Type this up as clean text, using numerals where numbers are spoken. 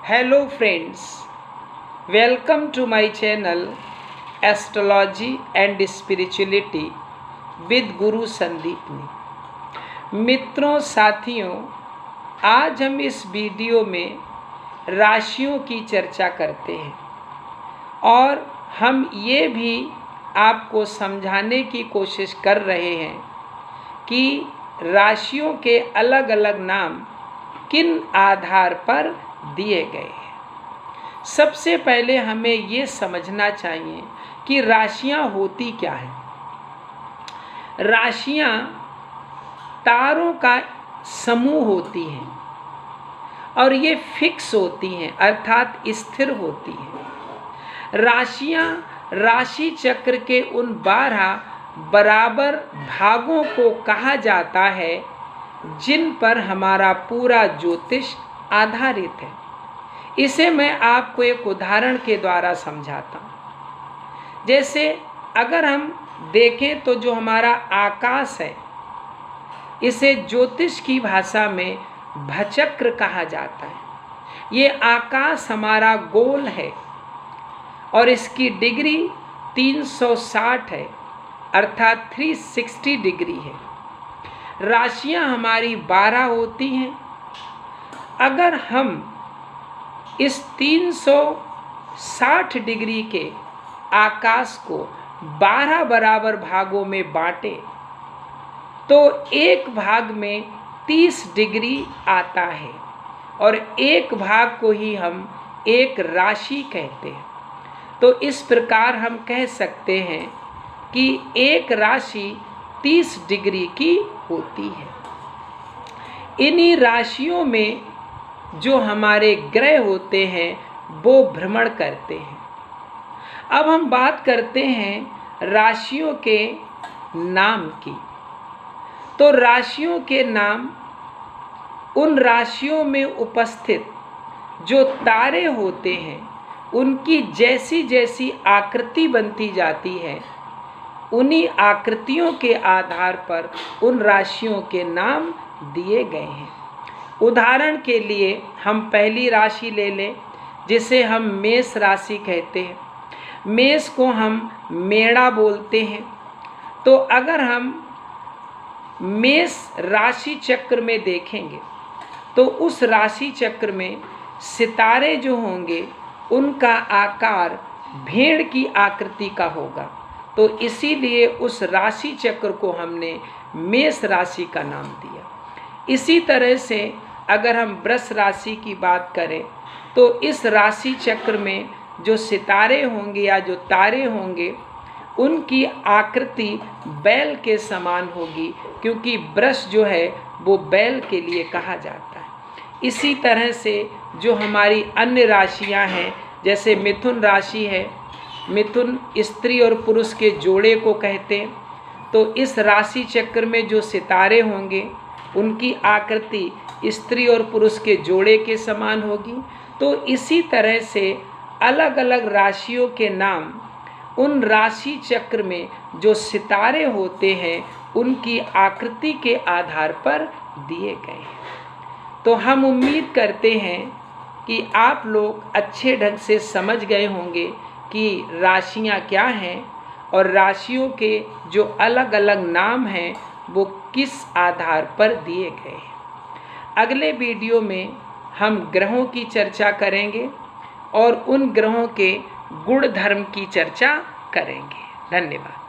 Hello friends, welcome to my channel Astrology and Spirituality with Guru Sandipani. मित्रों साथियों, आज हम इस वीडियो में राशियों की चर्चा करते हैं और हम ये भी आपको समझाने की कोशिश कर रहे हैं कि राशियों के अलग अलग नाम किन आधार पर दिए गए हैं। सबसे पहले हमें ये समझना चाहिए कि राशियां होती क्या है। राशियां तारों का समूह होती हैं और ये फिक्स होती हैं, अर्थात स्थिर होती हैं। राशियां राशि चक्र के उन 12 बराबर भागों को कहा जाता है जिन पर हमारा पूरा ज्योतिष आधारित है। इसे मैं आपको एक उदाहरण के द्वारा समझाता हूँ। जैसे अगर हम देखें तो जो हमारा आकाश है, इसे ज्योतिष की भाषा में भचक्र कहा जाता है। ये आकाश हमारा गोल है और इसकी डिग्री 360 है, अर्थात 360 डिग्री है। राशियां हमारी 12 होती हैं। अगर हम इस 360 डिग्री के आकाश को 12 बराबर भागों में बांटें तो एक भाग में 30 डिग्री आता है और एक भाग को ही हम एक राशि कहते हैं। तो इस प्रकार हम कह सकते हैं कि एक राशि 30 डिग्री की होती है। इन्हीं राशियों में जो हमारे ग्रह होते हैं वो भ्रमण करते हैं। अब हम बात करते हैं राशियों के नाम की। तो राशियों के नाम उन राशियों में उपस्थित जो तारे होते हैं उनकी जैसी जैसी आकृति बनती जाती है, उन्हीं आकृतियों के आधार पर उन राशियों के नाम दिए गए हैं। उदाहरण के लिए हम पहली राशि ले लें जिसे हम मेष राशि कहते हैं। मेष को हम मेड़ा बोलते हैं। तो अगर हम मेष राशि चक्र में देखेंगे तो उस राशि चक्र में सितारे जो होंगे उनका आकार भेड़ की आकृति का होगा। तो इसीलिए उस राशि चक्र को हमने मेष राशि का नाम दिया। इसी तरह से अगर हम वृष राशि की बात करें तो इस राशि चक्र में जो सितारे होंगे या जो तारे होंगे उनकी आकृति बैल के समान होगी, क्योंकि वृष जो है वो बैल के लिए कहा जाता है। इसी तरह से जो हमारी अन्य राशियां हैं, जैसे मिथुन राशि है, मिथुन स्त्री और पुरुष के जोड़े को कहते हैं। तो इस राशि चक्र में जो सितारे होंगे उनकी आकृति स्त्री और पुरुष के जोड़े के समान होगी। तो इसी तरह से अलग अलग राशियों के नाम उन राशि चक्र में जो सितारे होते हैं उनकी आकृति के आधार पर दिए गए हैं। तो हम उम्मीद करते हैं कि आप लोग अच्छे ढंग से समझ गए होंगे कि राशियां क्या हैं और राशियों के जो अलग अलग नाम हैं वो किस आधार पर दिए गए हैं। अगले वीडियो में हम ग्रहों की चर्चा करेंगे और उन ग्रहों के गुण धर्म की चर्चा करेंगे। धन्यवाद।